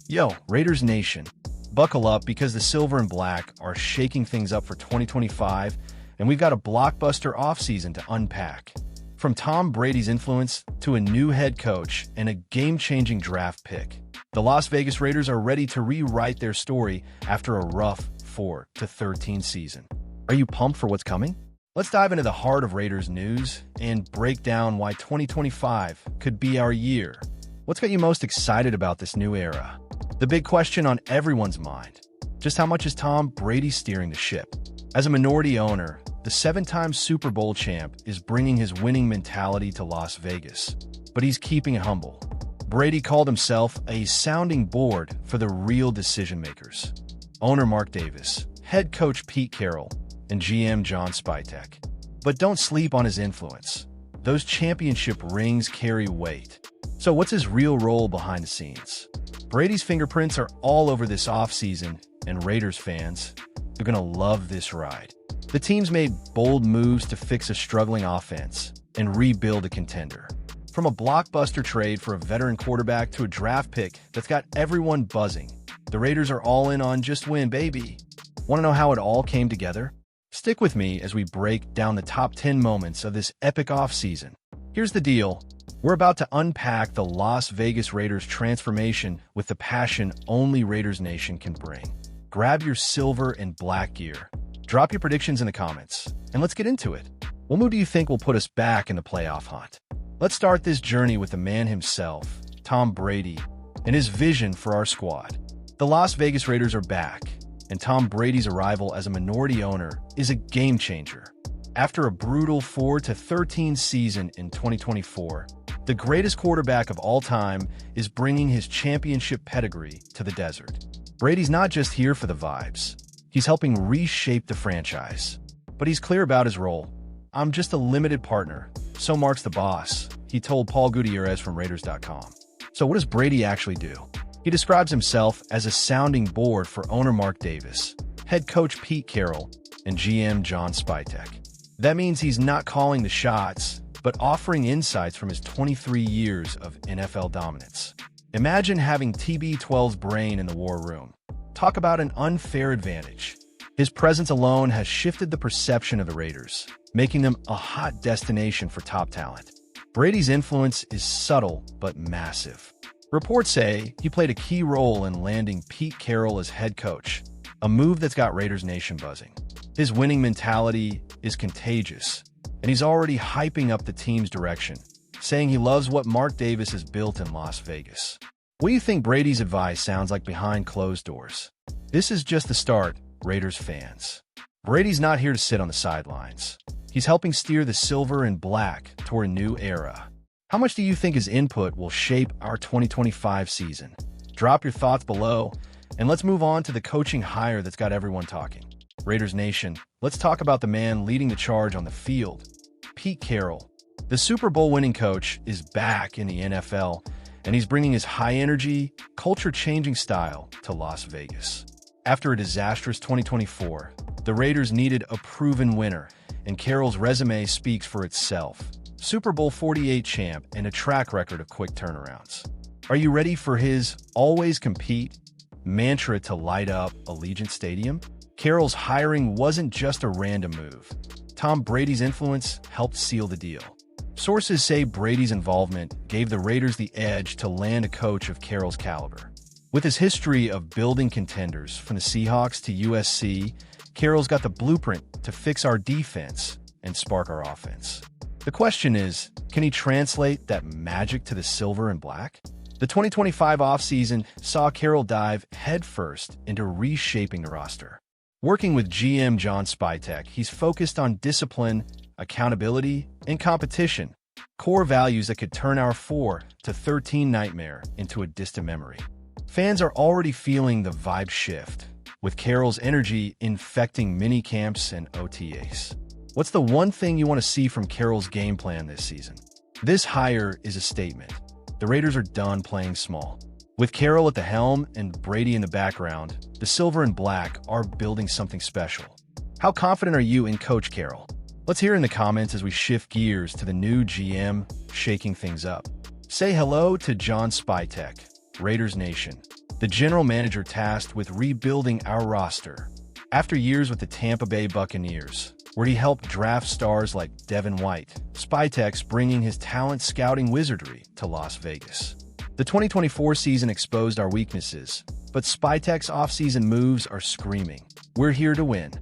Yo, Raiders Nation, buckle up because the silver and black are shaking things up for 2025, and we've got a blockbuster offseason to unpack. From Tom Brady's influence to a new head coach and a game-changing draft pick, the Las Vegas Raiders are ready to rewrite their story after a rough 4-13 season. Are you pumped for what's coming? Let's dive into the heart of Raiders news and break down why 2025 could be our year. What's got you most excited about this new era? The big question on everyone's mind: just how much is Tom Brady steering the ship? As a minority owner, the seven-time Super Bowl champ is bringing his winning mentality to Las Vegas, but he's keeping it humble. Brady called himself a sounding board for the real decision-makers: owner Mark Davis, head coach Pete Carroll, and GM John Spytek. But don't sleep on his influence. Those championship rings carry weight. So what's his real role behind the scenes? Brady's fingerprints are all over this offseason, and Raiders fans, they're going to love this ride. The team's made bold moves to fix a struggling offense and rebuild a contender. From a blockbuster trade for a veteran quarterback to a draft pick that's got everyone buzzing, the Raiders are all in on just win, baby. Want to know how it all came together? Stick with me as we break down the top 10 moments of this epic offseason. Here's the deal. We're about to unpack the Las Vegas Raiders transformation with the passion only Raiders Nation can bring. Grab your silver and black gear. Drop your predictions in the comments, and let's get into it. What move do you think will put us back in the playoff hunt? Let's start this journey with the man himself, Tom Brady, and his vision for our squad. The Las Vegas Raiders are back, and Tom Brady's arrival as a minority owner is a game changer. After a brutal 4-13 season in 2024, the greatest quarterback of all time is bringing his championship pedigree to the desert. Brady's not just here for the vibes. He's helping reshape the franchise. But he's clear about his role. "I'm just a limited partner, so Mark's the boss," he told Paul Gutierrez from Raiders.com. So what does Brady actually do? He describes himself as a sounding board for owner Mark Davis, head coach Pete Carroll, and GM John Spytek. That means he's not calling the shots, but offering insights from his 23 years of NFL dominance. Imagine having TB12's brain in the war room. Talk about an unfair advantage. His presence alone has shifted the perception of the Raiders, making them a hot destination for top talent. Brady's influence is subtle but massive. Reports say he played a key role in landing Pete Carroll as head coach, a move that's got Raiders Nation buzzing. His winning mentality is contagious, and he's already hyping up the team's direction, saying he loves what Mark Davis has built in Las Vegas. What do you think Brady's advice sounds like behind closed doors? This is just the start, Raiders fans. Brady's not here to sit on the sidelines. He's helping steer the silver and black toward a new era. How much do you think his input will shape our 2025 season? Drop your thoughts below, and let's move on to the coaching hire that's got everyone talking. Raiders Nation, let's talk about the man leading the charge on the field, Pete Carroll. The Super Bowl winning coach is back in the NFL, and he's bringing his high-energy, culture-changing style to Las Vegas. After a disastrous 2024, the Raiders needed a proven winner, and Carroll's resume speaks for itself. Super Bowl 48 champ and a track record of quick turnarounds. Are you ready for his "always compete" mantra to light up Allegiant Stadium? Carroll's hiring wasn't just a random move. Tom Brady's influence helped seal the deal. Sources say Brady's involvement gave the Raiders the edge to land a coach of Carroll's caliber. With his history of building contenders from the Seahawks to USC, Carroll's got the blueprint to fix our defense and spark our offense. The question is, can he translate that magic to the silver and black? The 2025 offseason saw Carroll dive headfirst into reshaping the roster. Working with GM John Spytek, he's focused on discipline, accountability, and competition, core values that could turn our 4-13 nightmare into a distant memory. Fans are already feeling the vibe shift, with Carroll's energy infecting mini camps and OTAs. What's the one thing you want to see from Carroll's game plan this season? This hire is a statement. The Raiders are done playing small. With Carroll at the helm and Brady in the background, the silver and black are building something special. How confident are you in Coach Carroll? Let's hear in the comments as we shift gears to the new GM shaking things up. Say hello to John Spytek, Raiders Nation, the general manager tasked with rebuilding our roster. After years with the Tampa Bay Buccaneers, where he helped draft stars like Devin White, Spytek's bringing his talent scouting wizardry to Las Vegas. The 2024 season exposed our weaknesses, but Spytek's offseason moves are screaming. We're here to win.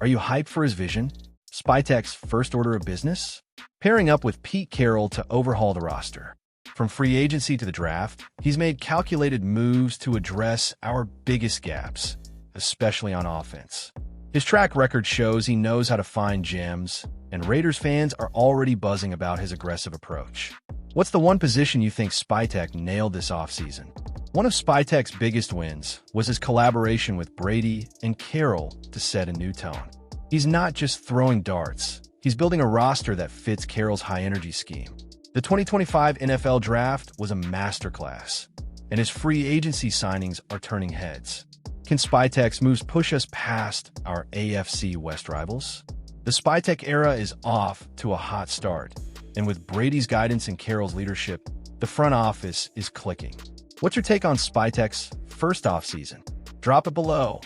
Are you hyped for his vision? Spytek's first order of business? Pairing up with Pete Carroll to overhaul the roster. From free agency to the draft, he's made calculated moves to address our biggest gaps, especially on offense. His track record shows he knows how to find gems, and Raiders fans are already buzzing about his aggressive approach. What's the one position you think Spytek nailed this offseason? One of Spytek's biggest wins was his collaboration with Brady and Carroll to set a new tone. He's not just throwing darts, he's building a roster that fits Carroll's high-energy scheme. The 2025 NFL Draft was a masterclass, and his free agency signings are turning heads. Can Spytek's moves push us past our AFC West rivals? The Spytek era is off to a hot start, and with Brady's guidance and Carroll's leadership, the front office is clicking. What's your take on Spytek's first offseason? Drop it below,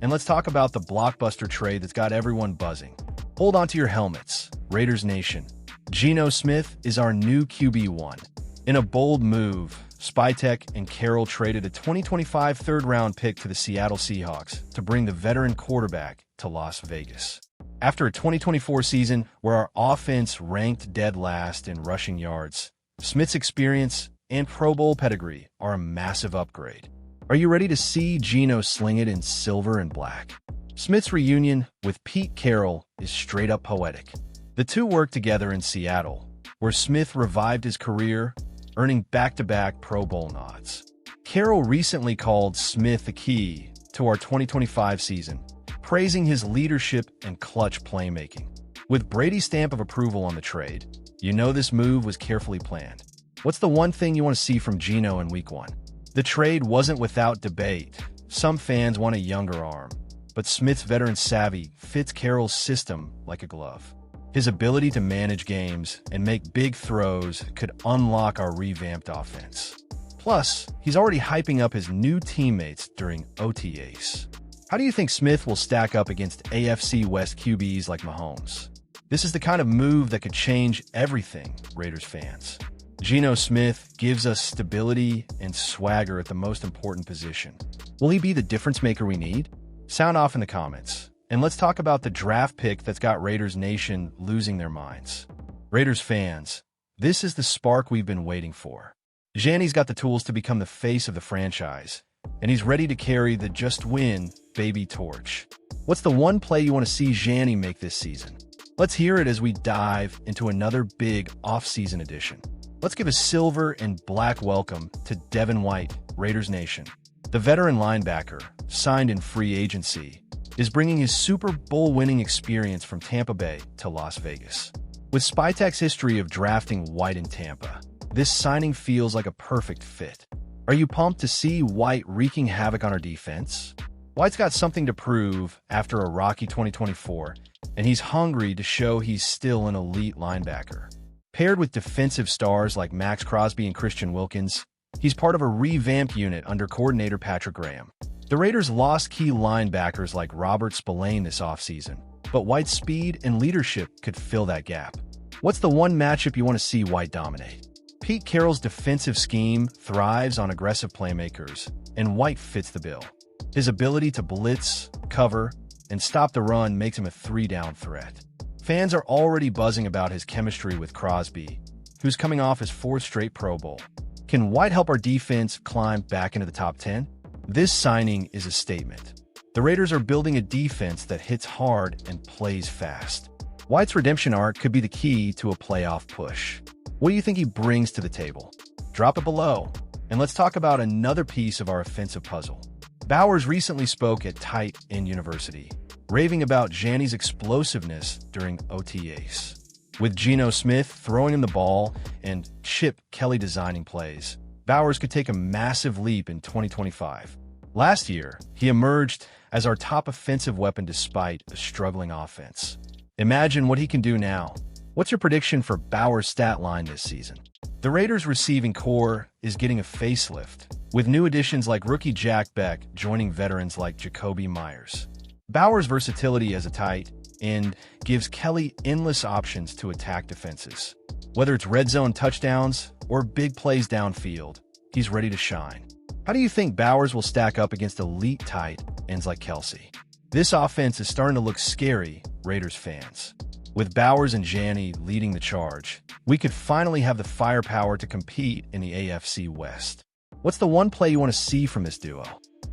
and let's talk about the blockbuster trade that's got everyone buzzing. Hold on to your helmets, Raiders Nation. Gino Smith is our new QB1. In a bold move, Spytek and Carroll traded a 2025 third-round pick to the Seattle Seahawks to bring the veteran quarterback to Las Vegas. After a 2024 season where our offense ranked dead last in rushing yards, Smith's experience and Pro Bowl pedigree are a massive upgrade. Are you ready to see Gino sling it in silver and black? Smith's reunion with Pete Carroll is straight-up poetic. The two worked together in Seattle, where Smith revived his career, earning back-to-back Pro Bowl nods. Carroll recently called Smith the key to our 2025 season, praising his leadership and clutch playmaking. With Brady's stamp of approval on the trade, you know this move was carefully planned. What's the one thing you want to see from Gino in Week 1? The trade wasn't without debate. Some fans want a younger arm, but Smith's veteran savvy fits Carroll's system like a glove. His ability to manage games and make big throws could unlock our revamped offense. Plus, he's already hyping up his new teammates during OTAs. How do you think Smith will stack up against AFC West QBs like Mahomes? This is the kind of move that could change everything, Raiders fans. Gino Smith gives us stability and swagger at the most important position. Will he be the difference maker we need? Sound off in the comments. And let's talk about the draft pick that's got Raiders Nation losing their minds. Raiders fans, this is the spark we've been waiting for. Jeanty's got the tools to become the face of the franchise, and he's ready to carry the just win baby torch. What's the one play you want to see Jeanty make this season? Let's hear it as we dive into another big off-season edition. Let's give a silver and black welcome to Devin White, Raiders Nation. The veteran linebacker, signed in free agency, is bringing his Super Bowl winning experience from Tampa Bay to Las Vegas. With Spytek's history of drafting White in Tampa, this signing feels like a perfect fit. Are you pumped to see White wreaking havoc on our defense? White's got something to prove after a rocky 2024, and he's hungry to show he's still an elite linebacker. Paired with defensive stars like Max Crosby and Christian Wilkins, he's part of a revamped unit under coordinator Patrick Graham. The Raiders lost key linebackers like Robert Spillane this offseason, but White's speed and leadership could fill that gap. What's the one matchup you want to see White dominate? Pete Carroll's defensive scheme thrives on aggressive playmakers, and White fits the bill. His ability to blitz, cover, and stop the run makes him a three-down threat. Fans are already buzzing about his chemistry with Crosby, who's coming off his fourth straight Pro Bowl. Can White help our defense climb back into the top 10? This signing is a statement. The Raiders are building a defense that hits hard and plays fast. White's redemption arc could be the key to a playoff push. What do you think he brings to the table? Drop it below, and let's talk about another piece of our offensive puzzle. Bowers recently spoke at Tight End University, raving about Jeanty's explosiveness during OTAs. With Gino Smith throwing him the ball and Chip Kelly designing plays, Bowers could take a massive leap in 2025. Last year, he emerged as our top offensive weapon despite a struggling offense. Imagine what he can do now. What's your prediction for Bowers' stat line this season? The Raiders' receiving core is getting a facelift, with new additions like rookie Jack Beck joining veterans like Jacoby Myers. Bowers' versatility as a tight end gives Kelly endless options to attack defenses. Whether it's red zone touchdowns or big plays downfield, he's ready to shine. How do you think Bowers will stack up against elite tight ends like Kelsey? This offense is starting to look scary, Raiders fans. With Bowers and jeanty leading the charge, we could finally have the firepower to compete in the AFC West. What's the one play you want to see from this duo?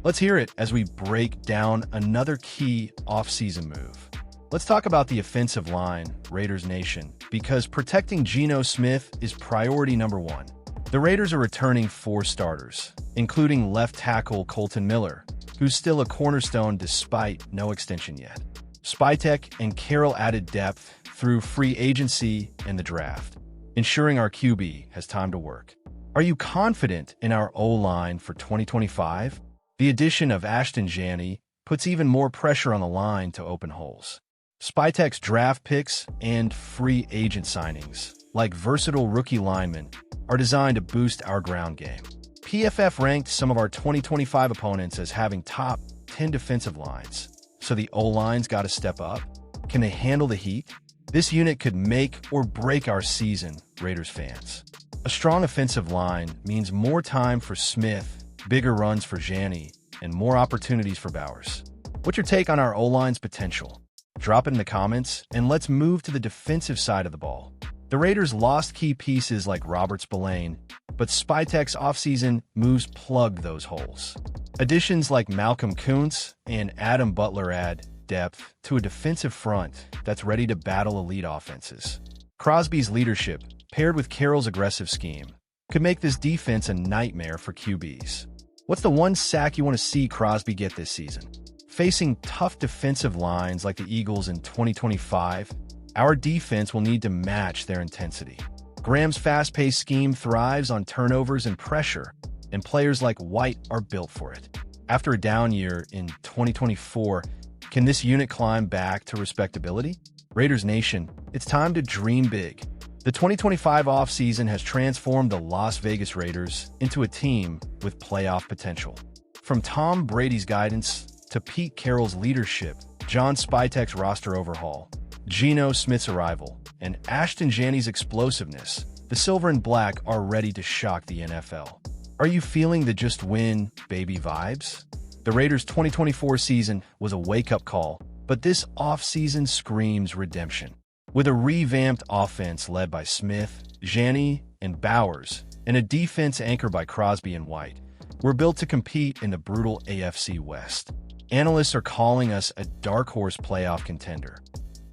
Let's hear it as we break down another key offseason move. Let's talk about the offensive line, Raiders Nation, because protecting Gino Smith is priority number one. The Raiders are returning 4 starters, including left tackle Colton Miller, who's still a cornerstone despite no extension yet. Spytek and Carroll added depth through free agency and the draft, ensuring our QB has time to work. Are you confident in our O-line for 2025? The addition of Ashton jeanty puts even more pressure on the line to open holes. Spytek's draft picks and free agent signings, like versatile rookie linemen, are designed to boost our ground game. PFF ranked some of our 2025 opponents as having top 10 defensive lines. So the O-line's got to step up. Can they handle the heat? This unit could make or break our season, Raiders fans. A strong offensive line means more time for Smith, bigger runs for jeanty, and more opportunities for Bowers. What's your take on our O-line's potential? Drop it in the comments, and let's move to the defensive side of the ball. The Raiders lost key pieces like Robert Spillane, but Spytek's offseason moves plugged those holes. Additions like Malcolm Kuntz and Adam Butler add depth to a defensive front that's ready to battle elite offenses. Crosby's leadership, paired with Carroll's aggressive scheme, could make this defense a nightmare for QBs. What's the one sack you want to see Crosby get this season? Facing tough defensive lines like the Eagles in 2025, our defense will need to match their intensity. Graham's fast-paced scheme thrives on turnovers and pressure, and players like White are built for it. After a down year in 2024, can this unit climb back to respectability? Raiders Nation, it's time to dream big. The 2025 offseason has transformed the Las Vegas Raiders into a team with playoff potential. From Tom Brady's guidance to Pete Carroll's leadership, John Spytek's roster overhaul, Gino Smith's arrival, and Ashton jeanty's explosiveness, the silver and black are ready to shock the NFL. Are you feeling the just win, baby vibes? The Raiders' 2024 season was a wake-up call, but this offseason screams redemption. With a revamped offense led by Smith, jeanty, and Bowers, and a defense anchored by Crosby and White, we're built to compete in the brutal AFC West. Analysts are calling us a dark horse playoff contender.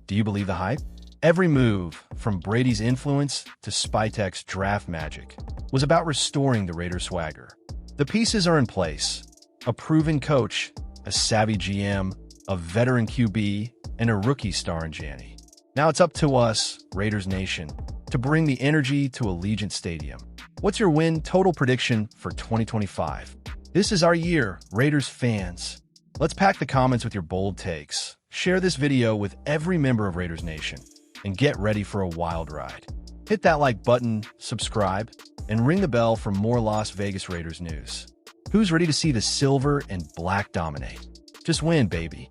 Do you believe the hype? Every move, from Brady's influence to Spytek's draft magic, was about restoring the Raiders' swagger. The pieces are in place. A proven coach, a savvy GM, a veteran QB, and a rookie star in jeanty. Now it's up to us, Raiders Nation, to bring the energy to Allegiant Stadium. What's your win total prediction for 2025? This is our year, Raiders fans. Let's pack the comments with your bold takes. Share this video with every member of Raiders Nation, and get ready for a wild ride. Hit that like button, subscribe, and ring the bell for more Las Vegas Raiders news. Who's ready to see the silver and black dominate? Just win, baby.